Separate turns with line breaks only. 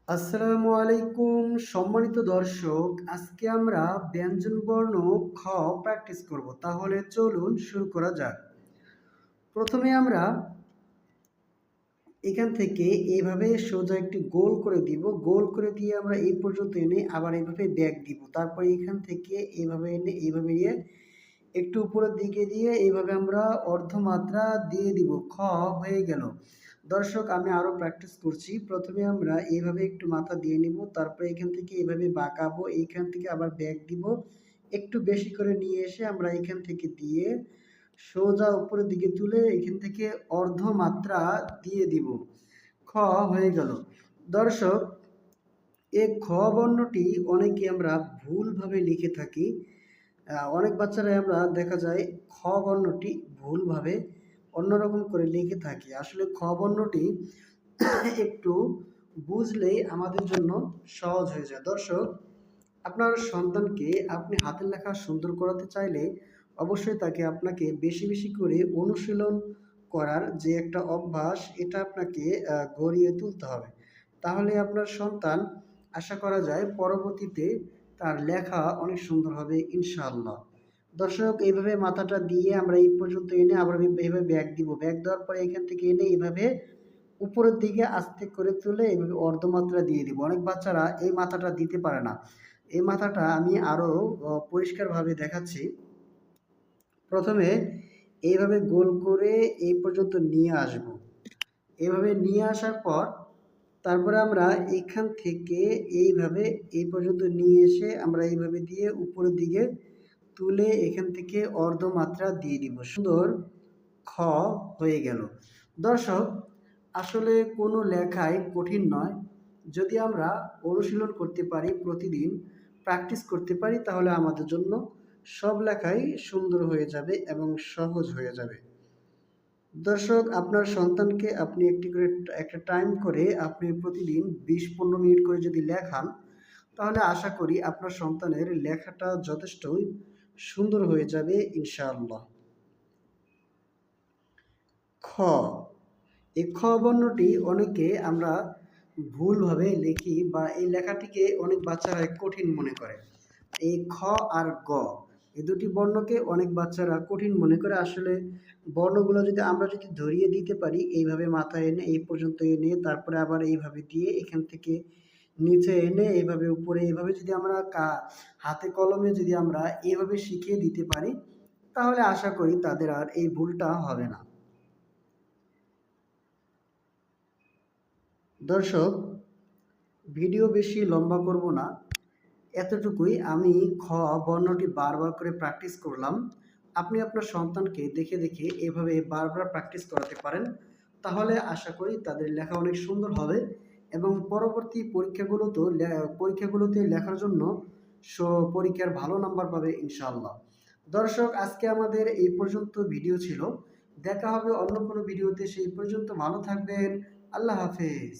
আসসালামু আলাইকুম সম্মানিত দর্শক, আজকে আমরা ব্যঞ্জন বর্ণ খ প্র্যাকটিস করব। তাহলে চলুন শুরু করা যাক। প্রথমে আমরা এখান থেকে এইভাবে সোজা একটি গোল করে দিব। গোল করে দিয়ে আমরা এই পর্যন্ত এনে আবার এইভাবে ব্যাক দিব। তারপরে এখান থেকে এইভাবে এনে এইভাবে নিয়ে একটু উপরের দিকে দিয়ে এইভাবে আমরা অর্ধমাত্রা দিয়ে দিব। খ হয়ে গেল। দর্শক, আমি আরও প্র্যাকটিস করছি। প্রথমে আমরা এইভাবে একটু মাথা দিয়ে নিব, তারপরে এখান থেকে এইভাবে বাঁকাবো, এইখান থেকে আবার ব্যাক দিব, একটু বেশি করে নিয়ে এসে আমরা এখান থেকে দিয়ে সোজা উপরের দিকে তুলে এখান থেকে অর্ধমাত্রা দিয়ে দিব। খ হয়ে গেল। দর্শক, এই খ বর্ণটি অনেকে আমরা ভুলভাবে লিখে থাকি। অনেক বাচ্চারাই আমরা দেখা যায় খ বর্ণটি ভুলভাবে অন্যরকম করে লিখে থাকি। আসলে খ বর্ণটি একটু বুঝলেই আমাদের জন্য সহজ হয়ে যায়। দর্শক, আপনার সন্তানকে আপনি হাতের লেখা সুন্দর করাতে চাইলে অবশ্যই আপনাকে বেশি বেশি করে অনুশীলন করার যে একটা অভ্যাস, এটা আপনাকে গড়িয়ে তুলতে হবে। তাহলে আপনার সন্তান, আশা করা যায় পরবর্তীতে তার লেখা অনেক সুন্দর হবে ইনশাআল্লাহ। দর্শক, এইভাবে মাথাটা দিয়ে আমরা এই পর্যন্ত এনে আবার এইভাবে ব্যাক দিব। ব্যাক দেওয়ার পরে এখান থেকে এনে এইভাবে উপরের দিকে আস্তে করে তুলে এইভাবে অর্ধমাত্রা দিয়ে দিব। অনেক বাচ্চারা এই মাথাটা দিতে পারে না। এই মাথাটা আমি আরও পরিষ্কারভাবে দেখাচ্ছি। প্রথমে এইভাবে গোল করে এই পর্যন্ত নিয়ে আসব। এভাবে নিয়ে আসার পর তারপরে আমরা এখান থেকে এইভাবে এই পর্যন্ত নিয়ে এসে আমরা এইভাবে দিয়ে উপরের দিকে তুলে এখান থেকে অর্ধমাত্রা দিয়ে দিব। সুন্দর খ হয়ে গেল। দর্শক, আসলে কোনো লেখাই কঠিন নয়। যদি আমরা অনুশীলন করতে পারি, প্রতিদিন প্র্যাকটিস করতে পারি, তাহলে আমাদের জন্য সব লেখাই সুন্দর হয়ে যাবে এবং সহজ হয়ে যাবে। দর্শক, আপনার সন্তানকে আপনি একটা টাইম করে আপনি প্রতিদিন 20-15 মিনিট করে যদি লেখান, তাহলে আশা করি আপনার সন্তানের লেখাটা যথেষ্টই সুন্দর হয়ে যাবে ইনশাআল্লাহ। খ, এই খ বর্ণটি অনেকে আমরা ভুলভাবে লিখি বা এই লেখাটিকে অনেক বাচ্চারা কঠিন মনে করে। এই খ আর গ, এই দুটি বর্ণকে অনেক বাচ্চারা কঠিন মনে করে। আসলে বর্ণগুলো যদি আমরা ধরিয়ে দিতে পারি, এইভাবে মাথায় এনে এই পর্যন্ত এনে তারপরে আবার এইভাবে দিয়ে এখান থেকে নিচে এনে এইভাবে উপরে এইভাবে যদি আমরা হাতে কলমে যদি আমরা এইভাবে শিখিয়ে দিতে পারি, তাহলে আশা করি তাদের আর এই ভুলটা হবে না। দর্শক, ভিডিও বেশি লম্বা করব না, এতটুকুই। আমি খ বর্ণটি বারবার করে প্র্যাকটিস করলাম। আপনি আপনার সন্তানকে দেখে দেখে এভাবে বারবার প্র্যাকটিস করাতে পারেন, তাহলে আশা করি তাদের লেখা অনেক সুন্দর হবে এবং পরবর্তী পরীক্ষাগুলোতে লেখার জন্য পরীক্ষার ভালো নাম্বার পাবে ইনশাআল্লাহ। দর্শক, আজকে আমাদের এই পর্যন্ত ভিডিও ছিল। দেখা হবে অন্য কোনো ভিডিওতে। সেই পর্যন্ত ভালো থাকবেন। আল্লাহ হাফেজ।